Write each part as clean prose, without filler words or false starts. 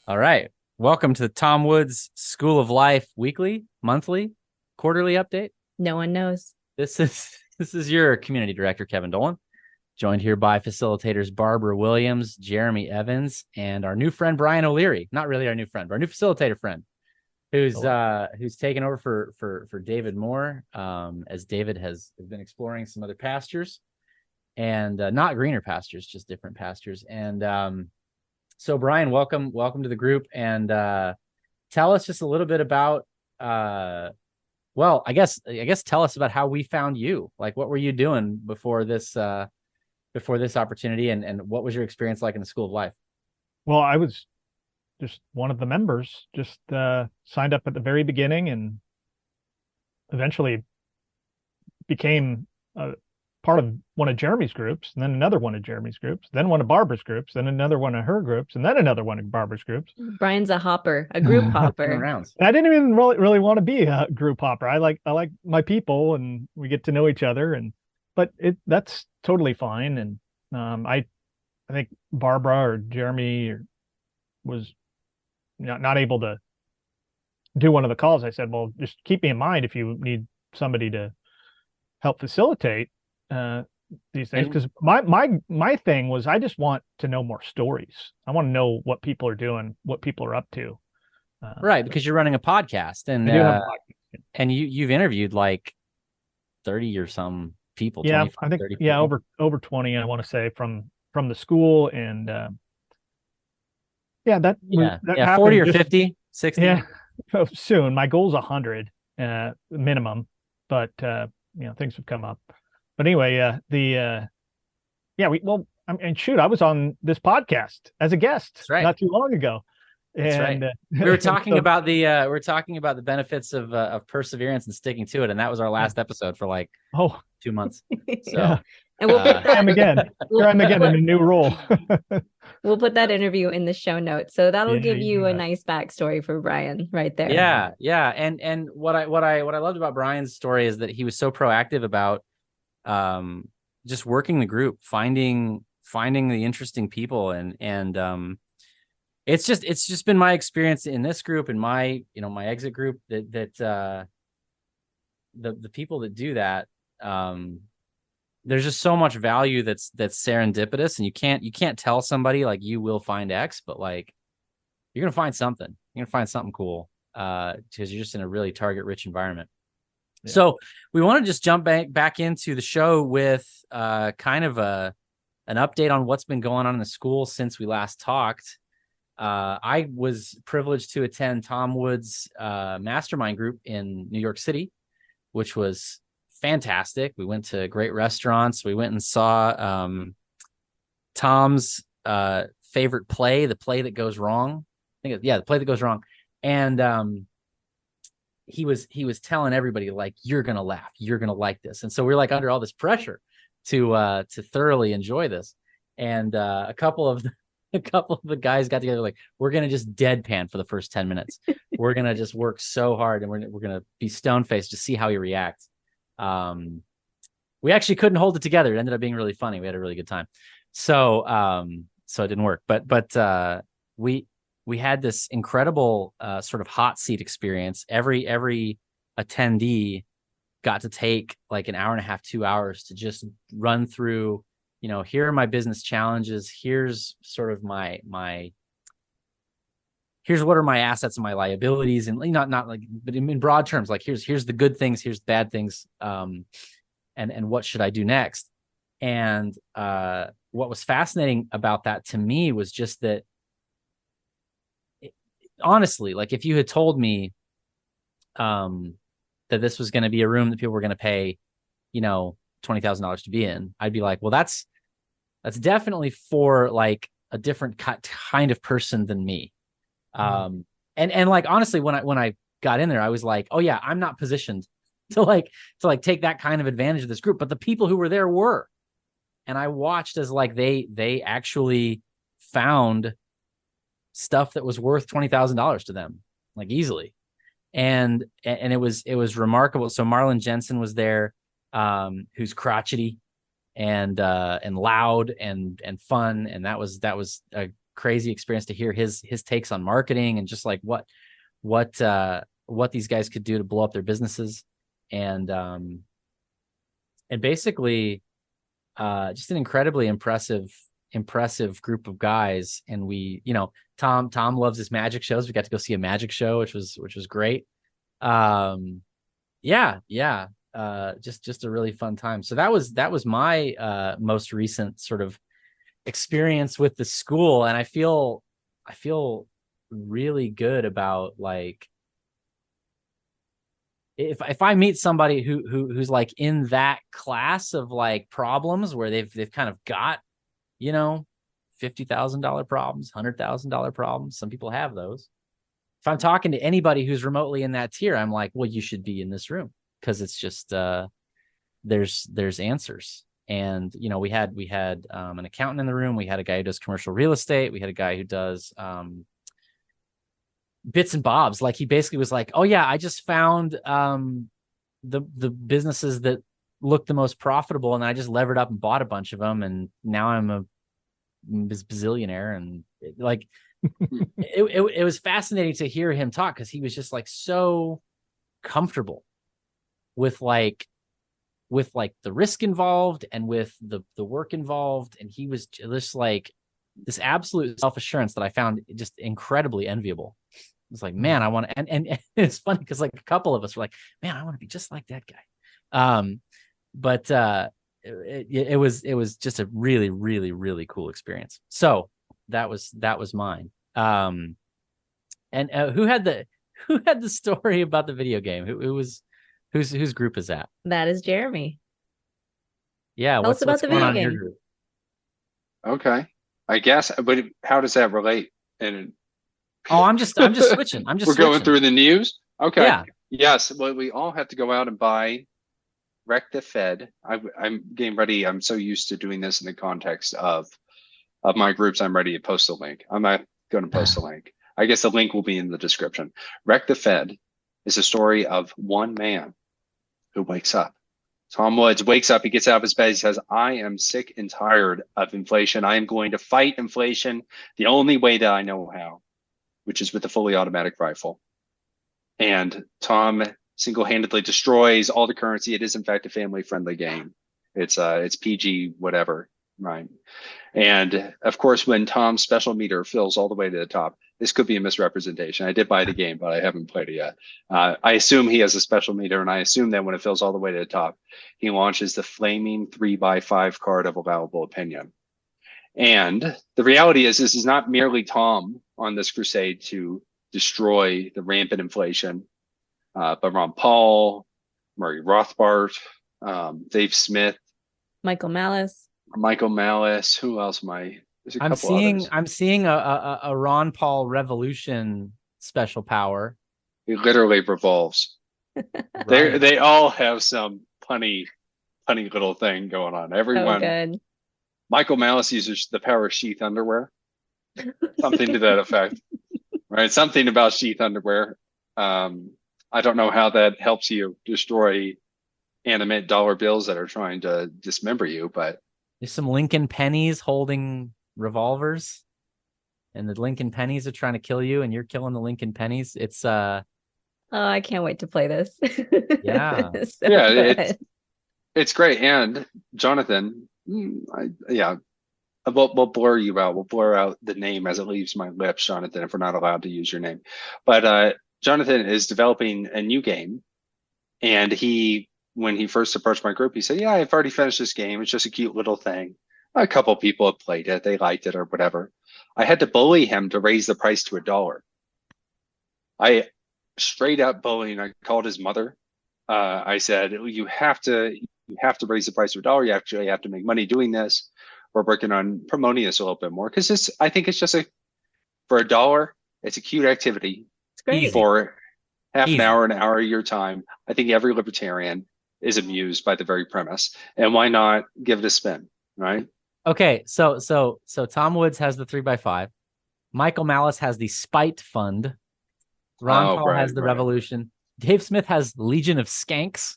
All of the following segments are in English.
All right. Welcome to the Tom Woods School of Life weekly, monthly, quarterly update. No one knows. This is your community director, Kevin Dolan, joined here by facilitators Barbara Williams, Jeremy Evans, and our new friend Brian O'Leary. Not really our new friend, but our new facilitator friend, who's taken over for David Moore, as David has been exploring some other pastures, and not greener pastures, just different pastures. And so Brian, welcome to the group, and tell us just a little bit about well, I guess tell us about how we found you. Like, what were you doing before this opportunity, and what was your experience like in the School of Life? Well, I was just one of the members, just signed up at the very beginning and eventually became part of one of Jeremy's groups, and then another one of Jeremy's groups, then one of Barbara's groups, then another one of her groups, and then another one of Barbara's groups. Brian's a hopper, a group hopper. I didn't even really want to be a group hopper. I like my people, and we get to know each other, but that's totally fine. And I think Barbara or Jeremy was not able to do one of the calls. I said, well, just keep me in mind if you need somebody to help facilitate these things, because my thing was, I just want to know more stories. I want to know what people are doing, what people are up to. Right, because you're running a podcast, and and you've interviewed like 30 or some people. Yeah, I think over 20. I want to say from the school, and that 40 or 50, 60. Yeah, soon. My goal is 100 minimum, but things have come up. But anyway, I was on this podcast as a guest not too long ago. That's right. We were talking about the benefits of perseverance and sticking to it, and that was our last episode for like 2 months. So, yeah. And we'll put that again in a new role. We'll put that interview in the show notes, so that'll give you a nice backstory for Brian right there. Yeah. And what I loved about Brian's story is that he was so proactive about just working the group, finding the interesting people, and it's just been my experience in this group and my exit group that the people that do that, there's just so much value that's serendipitous, and you can't tell somebody like you will find X, but like you're gonna find something. You're gonna find something cool because you're just in a really target rich environment. Yeah. So we want to just jump back into the show with kind of an update on what's been going on in the school since we last talked. I was privileged to attend Tom Woods' Mastermind group in New York City, which was fantastic. We went to great restaurants. We went and saw Tom's favorite play, The Play That Goes Wrong. The Play That Goes Wrong. And he was telling everybody, like, you're gonna laugh, you're gonna like this. And so we're like under all this pressure to thoroughly enjoy this. And a couple of the guys got together, like, we're gonna just deadpan for the first 10 minutes. We're gonna just work so hard, and we're gonna be stone faced to see how he reacts. We actually couldn't hold it together. It ended up being really funny. We had a really good time. So it didn't work, but we had this incredible sort of hot seat experience. Every attendee got to take like an hour and a half, 2 hours to just run through, here are my business challenges. Here's sort of here's what are my assets and my liabilities, and not like, but in broad terms, like here's the good things, here's the bad things, and what should I do next? And what was fascinating about that to me was just that, honestly, like, if you had told me that this was going to be a room that people were going to pay, $20,000 to be in, I'd be like, well, that's definitely for like a different kind of person than me. And like, honestly, when I got in there, I was like, oh yeah, I'm not positioned to take that kind of advantage of this group, but the people who were there were. And I watched as like they actually found stuff that was worth $20,000 to them, like, easily. And it was remarkable. So Marlon Jensen was there, who's crotchety and loud and fun, and that was a crazy experience to hear his takes on marketing and just like what these guys could do to blow up their businesses. And basically just an incredibly impressive group of guys. And we, Tom loves his magic shows. We got to go see a magic show, which was great. Just a really fun time. So that was my most recent sort of experience with the school. And I feel really good about, like, if I meet somebody who's like in that class of like problems where they've kind of got, $50,000 problems, $100,000 problems. Some people have those. If I'm talking to anybody who's remotely in that tier, I'm like, well, you should be in this room, because it's just there's answers. And we had an accountant in the room. We had a guy who does commercial real estate. We had a guy who does bits and bobs. Like, he basically was like, oh yeah, I just found the businesses that look the most profitable, and I just levered up and bought a bunch of them, and now I'm a bazillionaire. And it was fascinating to hear him talk, because he was just like so comfortable with the risk involved and with the work involved. And he was just like this absolute self-assurance that I found just incredibly enviable. It's like, man, I want to, and it's funny because like a couple of us were like, man, I want to be just like that guy. But it was just a really, really, really cool experience. So that was mine. And who had the story about the video game? Whose group is that? That is Jeremy. Yeah. Tell us about the video game. Group? Okay. I guess, but how does that relate? And I'm just switching. We're going through the news. Okay. Yeah. Yes. Well, we all have to go out and buy Wreck the Fed. I'm getting ready. I'm so used to doing this in the context of my groups. I'm ready to post a link. I'm not going to post a link. I guess the link will be in the description. Wreck the Fed is a story of one man who wakes up. Tom Woods wakes up, he gets out of his bed, he says, I am sick and tired of inflation. I am going to fight inflation the only way that I know how, which is with a fully automatic rifle. And Tom single-handedly destroys all the currency. It is in fact a family-friendly game. It's PG whatever, right? And of course, when Tom's special meter fills all the way to the top, this could be a misrepresentation. I did buy the game, but I haven't played it yet. I assume he has a special meter, and I assume that when it fills all the way to the top, he launches the flaming 3x5 card of Allowable Opinion. And the reality is, this is not merely Tom on this crusade to destroy the rampant inflation, but Ron Paul, Murray Rothbard, Dave Smith, Michael Malice. Who else am I? I'm seeing a Ron Paul revolution special power. It literally revolves. Right. They all have some punny little thing going on. Everyone. Oh, good. Michael Malice uses the power of sheath underwear. Something to that effect. Right? Something about sheath underwear. I don't know how that helps you destroy animate dollar bills that are trying to dismember you, but there's some Lincoln pennies holding revolvers, and the Lincoln pennies are trying to kill you, and you're killing the Lincoln pennies. It's oh, I can't wait to play this. Yeah. So yeah, it's great. And Jonathan, we'll blur you out. We'll blur out the name as it leaves my lips, Jonathan, if we're not allowed to use your name. But Jonathan is developing a new game, and when he first approached my group, he said, yeah, I've already finished this game. It's just a cute little thing. A couple of people have played it. They liked it or whatever. I had to bully him to raise the price to $1. I straight up bullying. I called his mother. I said, you have to raise the price to $1. You actually have to make money doing this. We're working on promoting this a little bit more, because I think it's just for $1, it's a cute activity. It's great. For half an hour of your time. I think every libertarian is amused by the very premise, and why not give it a spin, right? Okay, so Tom Woods has the 3x5. Michael Malice has the Spite Fund. Ron Paul has the Revolution. Dave Smith has Legion of Skanks.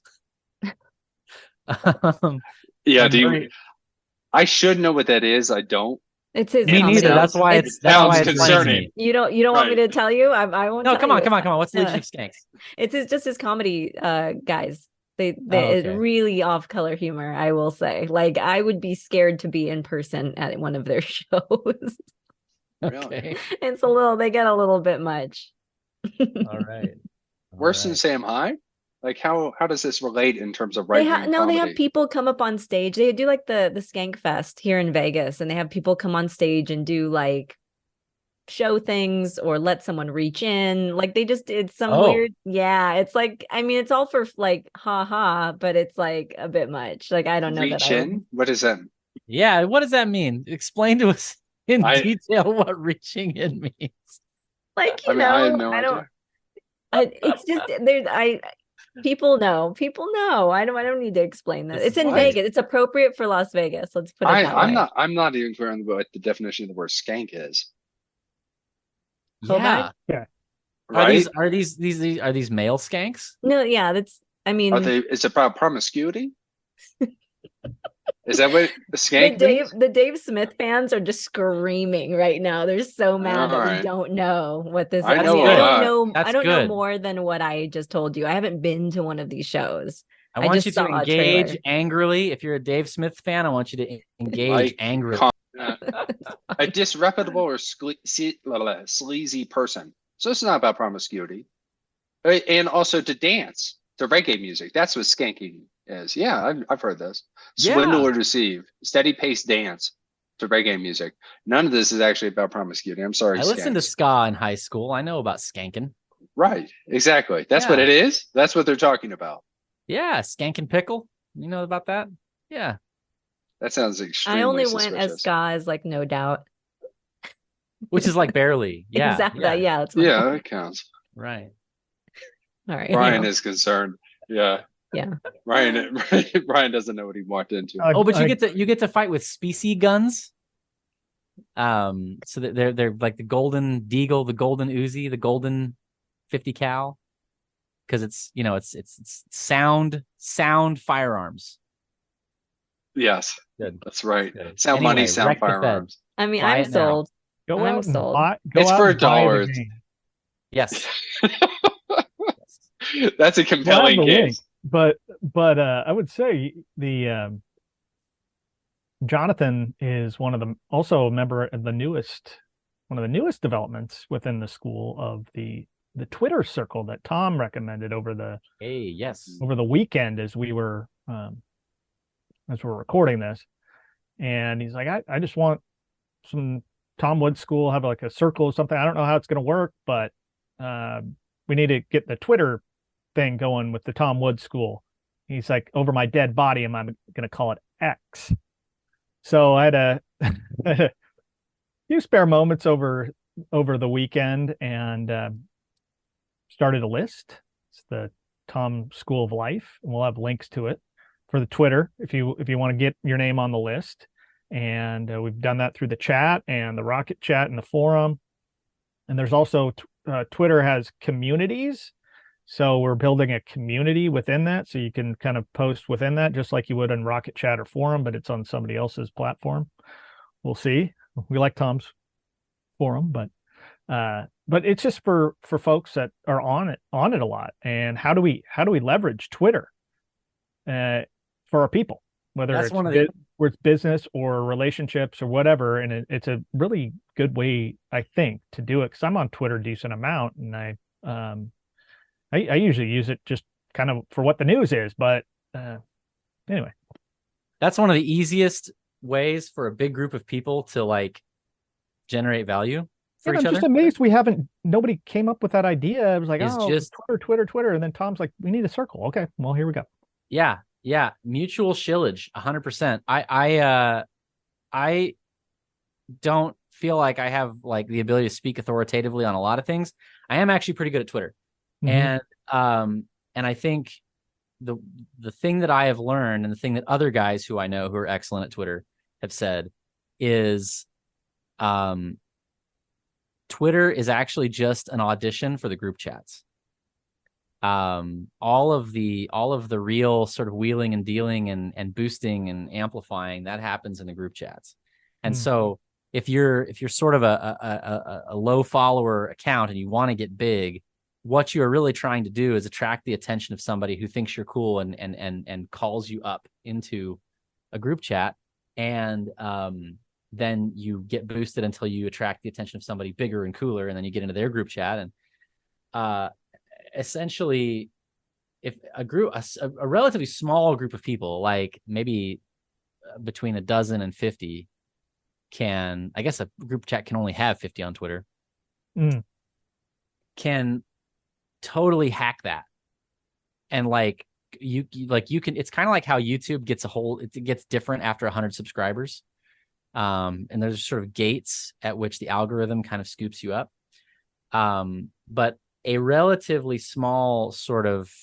Yeah, I should know what that is. I don't. It's his Me comedy. neither. That's why It's- that's why sounds it's funny to concerning. me. You don't want me Right. to tell you? I won't No, tell come on, you. come on, come on. What's the Yeah. Legion of Skanks? It's just his comedy guys. They Oh, it's okay. really off color humor, I will say. Like I would be scared to be in person at one of their shows. Okay. It's they get a little bit much. All right. Worse than Sam High? Like how does this relate in terms of They writing they have comedy? people come up on stage. They do like the Skank Fest here in Vegas, and they have people come on stage and do like show things or let someone reach in. Like they just did some weird, yeah. It's like, I mean, it's all for like ha, but it's like a bit much. Like I don't know Reach in? What does that mean? Yeah, what does that mean? Explain to us in I- detail what reaching in means. like I mean, I have no I don't. idea. It's just people know. I don't need to explain that. It's in What? Vegas. It's appropriate for Las Vegas. Let's put it that way. I'm not even clear on what the definition of the word skank is. Yeah. Yeah. Right? Are these male skanks? No, yeah, that's. I mean, Is it about promiscuity? Is that what the skank means? the Dave Smith fans are just screaming right now. They're so mad that we Alright. don't know what this is. I know I a don't lot. know. That's I don't know good. more than what I just told you. I haven't been to one of these shows. I I want just you to saw a engage trailer. angrily. If you're a Dave Smith fan, I want you to engage Like, angrily. A disreputable or sleazy person. So it's not about promiscuity. And also to dance to reggae music. That's what skanking is. Yeah, I've heard this. Swindle or deceive. Steady pace dance to reggae music. None of this is actually about promiscuity. I'm sorry. I listened to skanks. ska in high school. I know about skanking. Right. Exactly. That's what Yeah. it is. That's what they're talking about. Yeah, skanking pickle. You know about that? Yeah. That sounds extremely I only suspicious. went as ska as like No Doubt. Which is like barely. Yeah. Exactly. Yeah. Yeah, that's my Yeah, point. that counts. Right. All right. Brian is concerned. Yeah. Yeah. Brian doesn't know what he walked into. Oh, but you get to fight with species guns. So that they're like the golden deagle, the golden Uzi, the golden 50 cal, because it's it's sound firearms. Yes, Good. that's right. Good. Sound Anyway, money, sound wreck the Fed. firearms. I mean, Buy I'm it now. sold. Go I'm out and sold. buy. Go It's out for and buy the $1. game. Yes. That's a We'll have compelling the case. link, but I would say the Jonathan is also a member of one of the newest developments within the school of the Twitter circle that Tom recommended over the Yes. weekend as we're recording this. And he's like, I just want some Tom Wood School, have like a circle or something. I don't know how it's going to work, but we need to get the Twitter thing going with the Tom Wood School. He's like, over my dead body, I'm going to call it X. So I had a few spare moments over the weekend and started a list. It's the Tom School of Life, and we'll have links to it for the Twitter if you want to get your name on the list. And we've done that through the chat and the Rocket chat and the forum. And there's also Twitter has communities. So we're building a community within that. So you can kind of post within that, just like you would in Rocket chat or forum, but it's on somebody else's platform. We'll see. We like Tom's forum, but it's just for folks that are on it a lot. And how do we leverage Twitter for our people, whether That's it's business or relationships or whatever. And it's a really good way, I think, to do it, because I'm on Twitter a decent amount, and I usually use it just kind of for what the news is. But anyway, that's one of the easiest ways for a big group of people to like generate value for each I'm other. just amazed nobody came up with that idea. It was like, It's oh, just Twitter. And then Tom's like, we need a circle. Okay, well, here we go. Yeah. Mutual shillage, 100%. I don't feel like I have like the ability to speak authoritatively on a lot of things. I am actually pretty good at Twitter. Mm-hmm. And I think the thing that I have learned, and the thing that other guys who I know who are excellent at Twitter have said, is Twitter is actually just an audition for the group chats. All of the real sort of wheeling and dealing and boosting and amplifying that happens in the group chats. And so if you're sort of a low follower account and you want to get big, what you are really trying to do is attract the attention of somebody who thinks you're cool and calls you up into a group chat, and then you get boosted until you attract the attention of somebody bigger and cooler, and then you get into their group chat. And essentially, if a relatively small group of people, like maybe between a dozen and 50, I guess a group chat can only have 50 on Twitter, can totally hack that. And like you can, it's kind of like how YouTube gets it gets different after 100 subscribers. And there's sort of gates at which the algorithm kind of scoops you up. But a relatively small sort of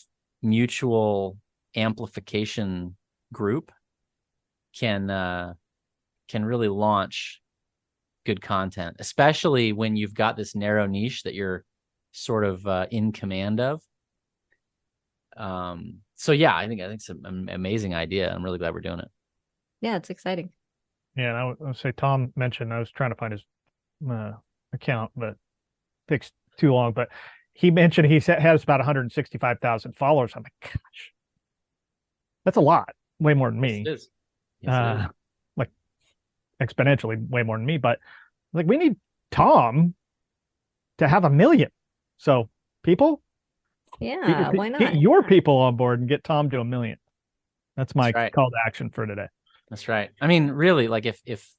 mutual amplification group can really launch good content, especially when you've got this narrow niche that you're sort of in command of. So yeah, I think it's an amazing idea. I'm really glad we're doing it. Yeah, it's exciting. Yeah, and I would say Tom mentioned, I was trying to find his account, but it takes too long. But he mentioned he has about 165,000 followers. I'm like, gosh, that's a lot, way more than me. Yes, it is. Yes, it is. Like exponentially way more than me. But like, we need Tom to have 1 million. So people, Yeah, why not? get your people on board and get Tom to 1 million. That's my call to action for today. That's right. I mean, really, like if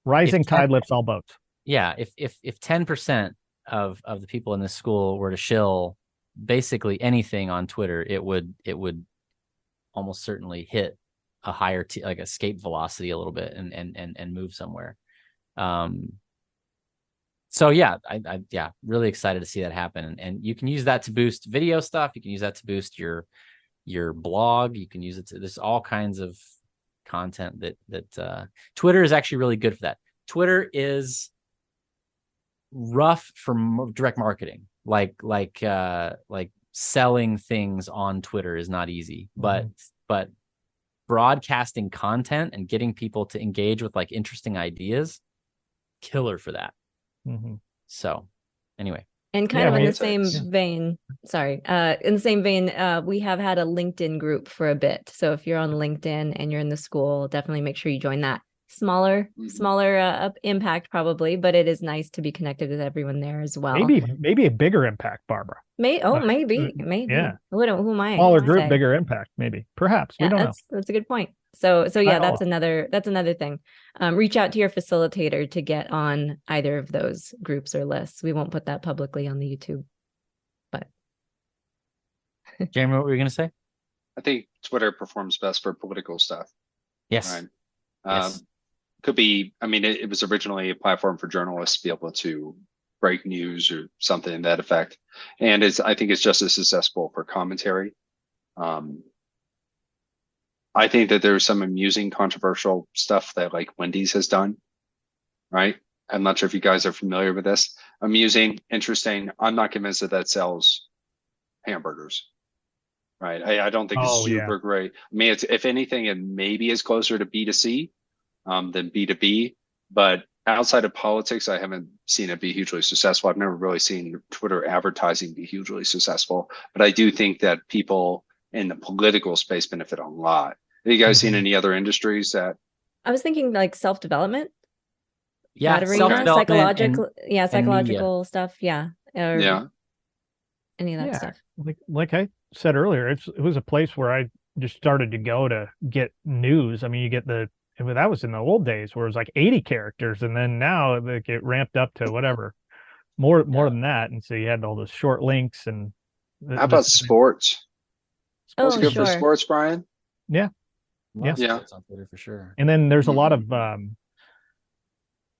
rising tide lifts all boats. Yeah, if 10% of the people in this school were to shill basically anything on Twitter, it would almost certainly hit a higher like escape velocity a little bit and move somewhere. So yeah, I really excited to see that happen. And you can use that to boost video stuff. You can use that to boost your blog. You can use it to, there's all kinds of content that Twitter is actually really good for that. Twitter is rough for direct marketing. Like selling things on Twitter is not easy, but broadcasting content and getting people to engage with like interesting ideas, killer for that. So anyway, and kind of in the same vein, we have had a LinkedIn group for a bit. So if you're on LinkedIn and you're in the school, definitely make sure you join that. Smaller impact probably, but it is nice to be connected with everyone there as well. Maybe a bigger impact, Barbara. Maybe. Yeah. Who am I? Smaller group, bigger impact. Maybe, perhaps. We don't know. That's a good point. So yeah, that's another thing. Reach out to your facilitator to get on either of those groups or lists. We won't put that publicly on the YouTube. But Jeremy, what were you going to say? I think Twitter performs best for political stuff. Yes. Right. Yes. Could be, I mean, it was originally a platform for journalists to be able to break news or something in that effect. And I think it's just as accessible for commentary. I think that there's some amusing, controversial stuff that like Wendy's has done, right? I'm not sure if you guys are familiar with this. Amusing, interesting. I'm not convinced that sells hamburgers, right? I don't think it's super great. I mean, if anything, it maybe is closer to B2C than B2B, but outside of politics, I haven't seen it be hugely successful. I've never really seen Twitter advertising be hugely successful, but I do think that people in the political space benefit a lot. Have you guys seen any other industries that? I was thinking like self-development. Yeah, psychological stuff. Yeah. Any of that stuff. Like I said earlier, it was a place where I just started to go to get news. I mean, you get that was in the old days where it was like 80 characters, and then now like it ramped up to whatever more than that, and so you had all those short links. And how about sports? Sports good for sports, Brian? Yeah. On Twitter for sure. And then there's a lot of like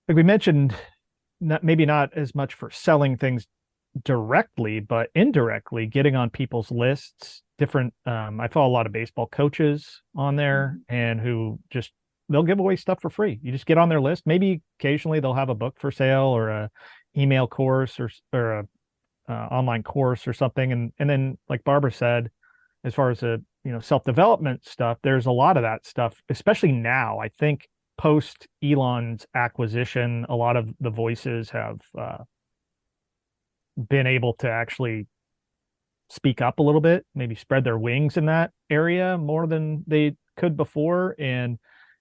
we mentioned, maybe not as much for selling things directly, but indirectly getting on people's lists. Different I follow a lot of baseball coaches on there, and who just they'll give away stuff for free. You just get on their list. Maybe occasionally they'll have a book for sale or a email course or a online course or something. And then, like Barbara said, as far as self-development stuff, there's a lot of that stuff, especially now. I think post Elon's acquisition, a lot of the voices have been able to actually speak up a little bit, maybe spread their wings in that area more than they could before. And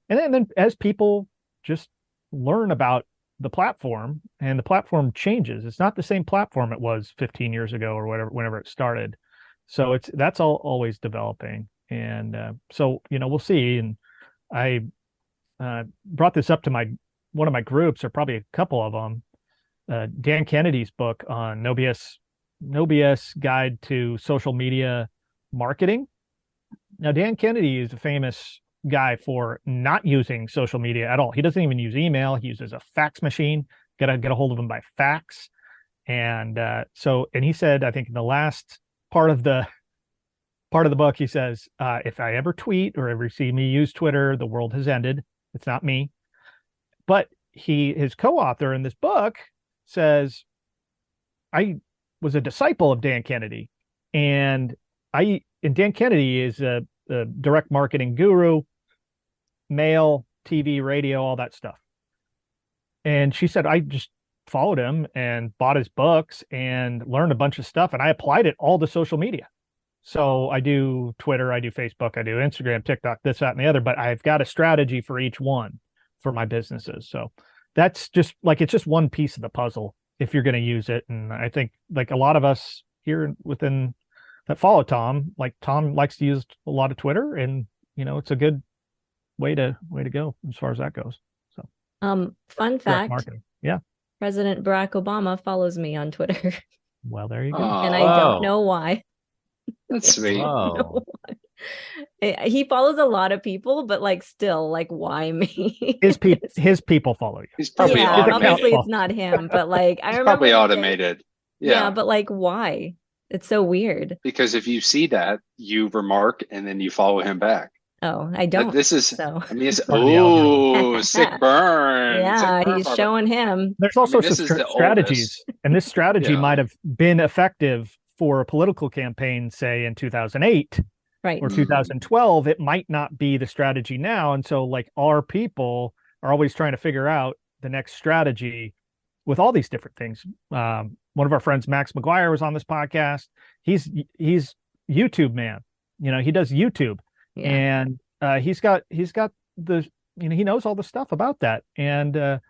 then as people just learn about the platform, and the platform changes, it's not the same platform it was 15 years ago or whatever, whenever it started. So that's all always developing. And so, we'll see. And I brought this up to one of my groups, or probably a couple of them, Dan Kennedy's book on No BS Guide to Social Media Marketing. Now, Dan Kennedy is a famous guy for not using social media at all. He doesn't even use email. He uses a fax machine. Got to get a hold of him by fax. And and he said, I think in the last part of the book, he says, if I ever tweet or ever see me use Twitter, the world has ended. It's not me. But his co-author in this book says, I was a disciple of Dan Kennedy, and Dan Kennedy is a direct marketing guru, mail, TV, radio, all that stuff. And she said, I just followed him and bought his books and learned a bunch of stuff, and I applied it all to social media. So I do Twitter, I do Facebook, I do Instagram, TikTok, this, that, and the other, but I've got a strategy for each one for my businesses. So that's just it's just one piece of the puzzle if you're going to use it. And I think a lot of us here within that follow Tom, Tom likes to use a lot of Twitter, and it's a good way to go as far as that goes. So fun fact, marketing. Yeah. President Barack Obama follows me on Twitter. Well, there you go. And I don't know why. That's sweet. Oh. He follows a lot of people, but still, why me? His people follow you. He's probably obviously it's not him, but I remember probably automated. Yeah, but why? It's so weird. Because if you see that, you remark and then you follow him back. Oh, I don't. This is, so. I mean, it's, sick burn. Yeah, Sick burn, he's showing him. There's all sorts of strategies. And this strategy might have been effective for a political campaign, say in 2008 right, or 2012. It might not be the strategy now. And so our people are always trying to figure out the next strategy with all these different things. One of our friends, Max McGuire, was on this podcast. He's YouTube man. He does YouTube. Yeah. And he's got the he knows all the stuff about that. And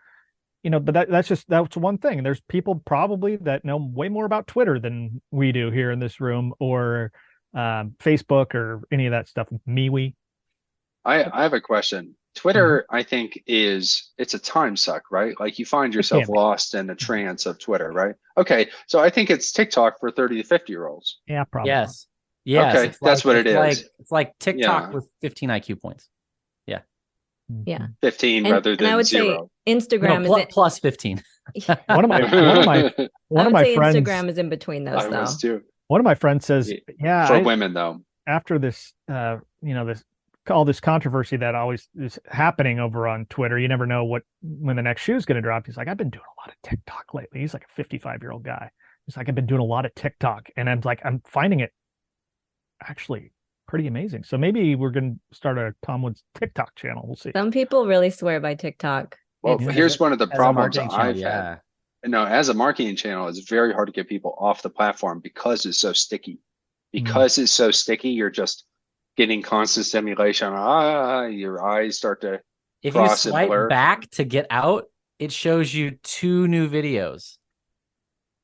but that's one thing. There's people probably that know way more about Twitter than we do here in this room, or Facebook, or any of that stuff. MeWe. I have a question. Twitter, I think it's a time suck, right? You find yourself lost in the trance of Twitter, right? Okay, so I think it's TikTok for 30 to 50-year-olds. Yeah, probably. Yes. Yes. Okay, that's what it is. It's like TikTok with 15 IQ points. Yeah. 15 rather than and I would 0. Say Instagram is plus 15. one of my friends, Instagram is in between those, though. Too. One of my friends says, "Yeah, for women though." After this, all this controversy that always is happening over on Twitter, you never know when the next shoe is going to drop. He's like, I've been doing a lot of TikTok lately. He's like a 55-year-old guy. He's like, I've been doing a lot of TikTok, and I'm finding it actually pretty amazing. So maybe we're going to start a Tom Woods TikTok channel. We'll see. Some people really swear by TikTok. Well, here's one of the problems I've had. As a marketing channel, it's very hard to get people off the platform because it's so sticky. Because it's so sticky, you're just getting constant stimulation. Your eyes start to if you swipe back to get out, it shows you 2 new videos.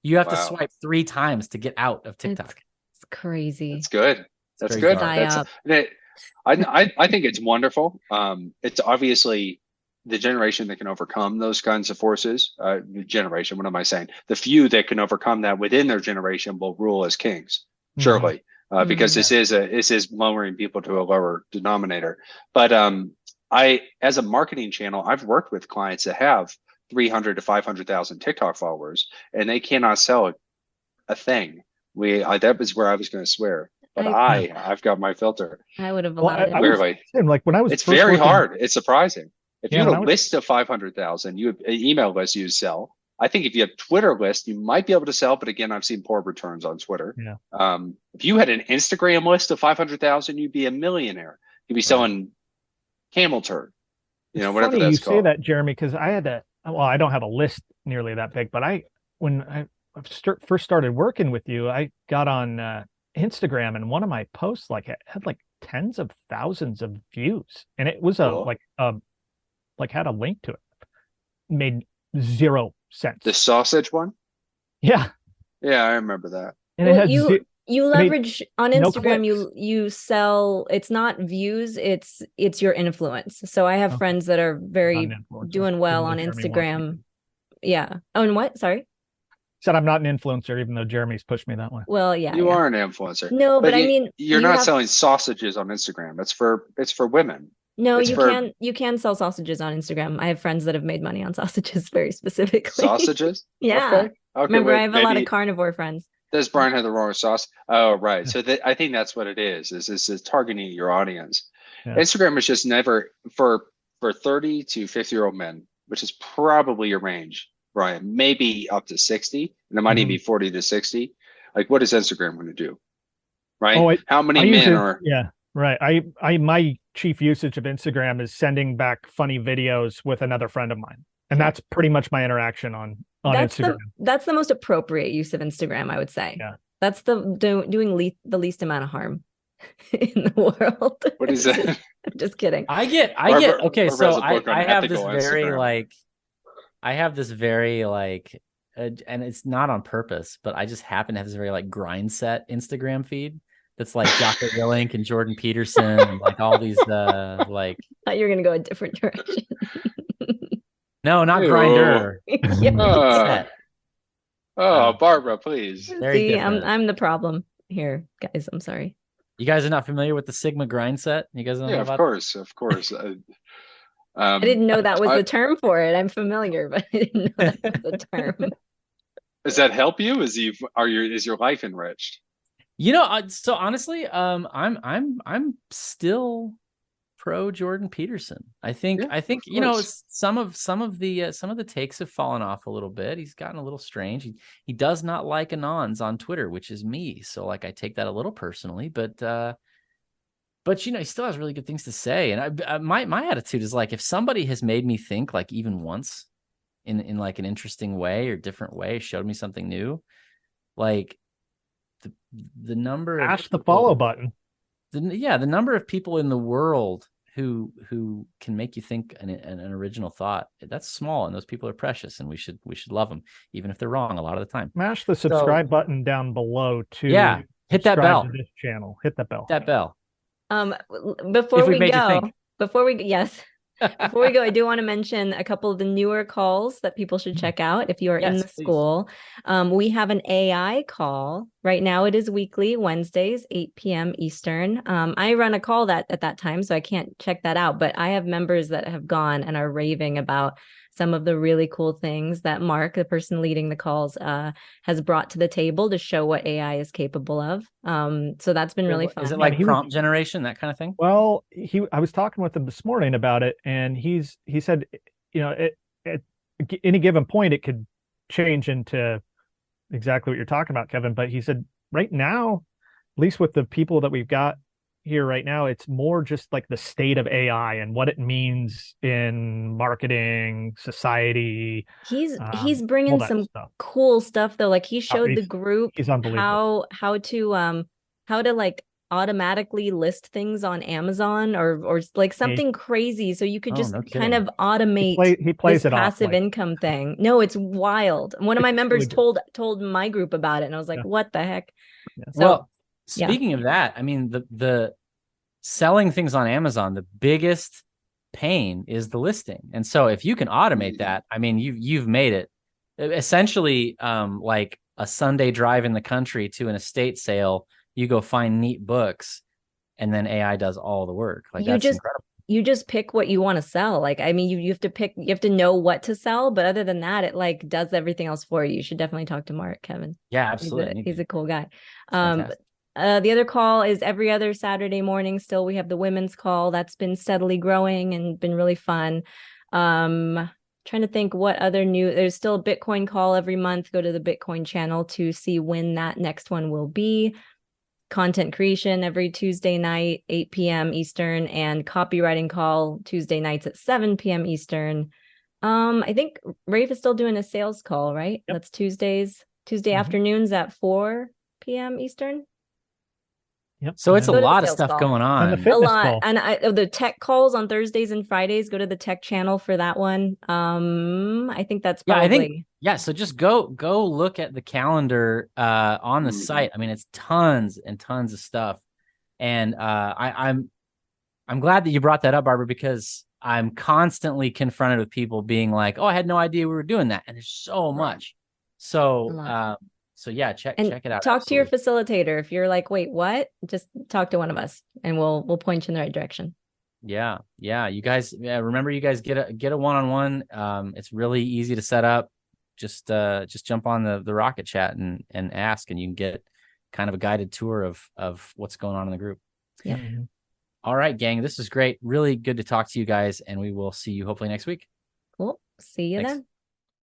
You have to swipe 3 times to get out of TikTok. It's crazy. It's good. That's good. I think it's wonderful. It's obviously the generation that can overcome those kinds of forces. The generation, what am I saying? The few that can overcome that within their generation will rule as kings, surely, because this is lowering people to a lower denominator. But as a marketing channel, I've worked with clients that have 300 to 500,000 TikTok followers, and they cannot sell a thing. That was where I was going to swear. But I've got my filter. I would have allowed it. Clearly. When I was it's very hard. It's surprising. If you have a list of 500,000, you have an email list you sell. I think if you have Twitter list, you might be able to sell. But again, I've seen poor returns on Twitter. Yeah. If you had an Instagram list of 500,000, you'd be a millionaire. You'd be selling camel turd. It's whatever funny you that's say called. that, Jeremy, because I don't have a list nearly that big, but when I first started working with you, I got on Instagram, and one of my posts had like tens of thousands of views, and it was Cool. had a link to it. Made zero sense. The sausage one? Yeah, Yeah, I remember that. and Well, it had you leverage on no Instagram, clicks. you sell, it's not views, it's your influence. So I have Okay. friends that are I'm very not an influencer, doing well even on though Jeremy wants me to. Instagram. Yeah. Oh, and what? Sorry. Said I'm not an influencer, even though Jeremy's pushed me that way. Well, yeah. You are an influencer. No, but I mean, you're you not have selling sausages on Instagram. It's for women. no, It's for you can sell sausages on Instagram. I have friends that have made money on sausages very specifically. sausages. Yeah. Okay. Remember, Wait, I have a lot of maybe carnivore friends. does Brian have the wrong sauce? Oh, right. So I think that's what it is. Is targeting your audience. Yeah. Instagram is just never for 30 to 50-year-old men, which is probably your range, Brian. Maybe up to 60, and it might even be 40 to 60. Like, what is Instagram going to do? Right? Oh, How many I use men it, are? yeah, right. My chief usage of Instagram is sending back funny videos with another friend of mine, and that's pretty much my interaction on Instagram. That's the most appropriate use of Instagram, I would say. Yeah. That's doing the least amount of harm in the world. What is that? Just kidding. I get okay. So I have this very like, and it's not on purpose, but I just happen to have this very like grind set Instagram feed that's like Jocko Willink and Jordan Peterson and like all these like. I thought you were gonna go a different direction. No, not grinder. Yeah. Barbara, please. See, I'm the problem here, guys. I'm sorry. You guys are not familiar with the Sigma grind set? You guys know Yeah, about of course. I didn't know that was the term for it. I'm familiar, but I didn't know that was a term. Does that help you? Is your life enriched? So honestly, I'm still pro Jordan Peterson. I think some of the takes have fallen off a little bit. He's gotten a little strange. He does not like anons on Twitter, which is me. So like I take that a little personally, but he still has really good things to say. And my attitude is like, if somebody has made me think like even once in like an interesting way or different way, showed me something new, like the number of the follow button. The number of people in the world who can make you think an original thought, that's small, and those people are precious, and we should love them, even if they're wrong a lot of the time. Smash the subscribe button down below to hit that bell to this channel. Hit that bell. Before we go, I do want to mention a couple of the newer calls that people should check out if you are in the school. We have an AI call. Right now it is weekly, Wednesdays, 8 p.m. Eastern. I run a call at that time, so I can't check that out, but I have members that have gone and are raving about some of the really cool things that Mark, the person leading the calls, has brought to the table to show what AI is capable of. So that's been really fun. Is it like prompt generation, that kind of thing? Well, I was talking with him this morning about it, and he said, at any given point, it could change into exactly what you're talking about, Kevin. But he said right now, at least with the people that we've got here right now, it's more just like the state of AI and what it means in marketing, society. He's bringing some cool stuff though. Like he showed the group how to like automatically list things on Amazon or like something crazy, so you could just kind of automate he plays this it passive off, income thing. No, it's wild. One of my members told my group about it, and I was like, what the heck? Yeah. So, well, speaking of that, I mean, the selling things on Amazon, the biggest pain is the listing. And so if you can automate that, I mean, you've made it essentially like a Sunday drive in the country to an estate sale. You go find neat books, and then AI does all the work. Like that's incredible. You just pick what you want to sell. Like, I mean, you have to know what to sell, but other than that, it like does everything else for you. You should definitely talk to Mark, Kevin. Yeah, absolutely. He's a cool guy. The other call is every other Saturday morning. Still, we have the women's call that's been steadily growing and been really fun. Trying to think what other there's still a Bitcoin call every month. Go to the Bitcoin channel to see when that next one will be. content creation every Tuesday night, 8 p.m. Eastern, and copywriting call Tuesday nights at 7 p.m. Eastern. I think Rafe is still doing a sales call, right? Yep. That's Tuesday afternoons at 4 p.m. Eastern. Yep. So it's a Go to the lot of sales stuff call. going on. And the A fitness lot. call. And the tech calls on Thursdays and Fridays, go to the tech channel for that one. I think that's probably. So just go look at the calendar on the site. I mean, it's tons and tons of stuff. And I'm glad that you brought that up, Barbara, because I'm constantly confronted with people being like, "Oh, I had no idea we were doing that," and there's so much. So, yeah, check it out. Talk to your facilitator if you're like, "Wait, what?" Just talk to one of us, and we'll point you in the right direction. Yeah. You guys, remember, you guys get a one-on-one. It's really easy to set up. Just jump on the Rocket Chat and ask, and you can get kind of a guided tour of what's going on in the group. Yeah. All right, gang. This is great. Really good to talk to you guys, and we will see you hopefully next week. Cool. See you then.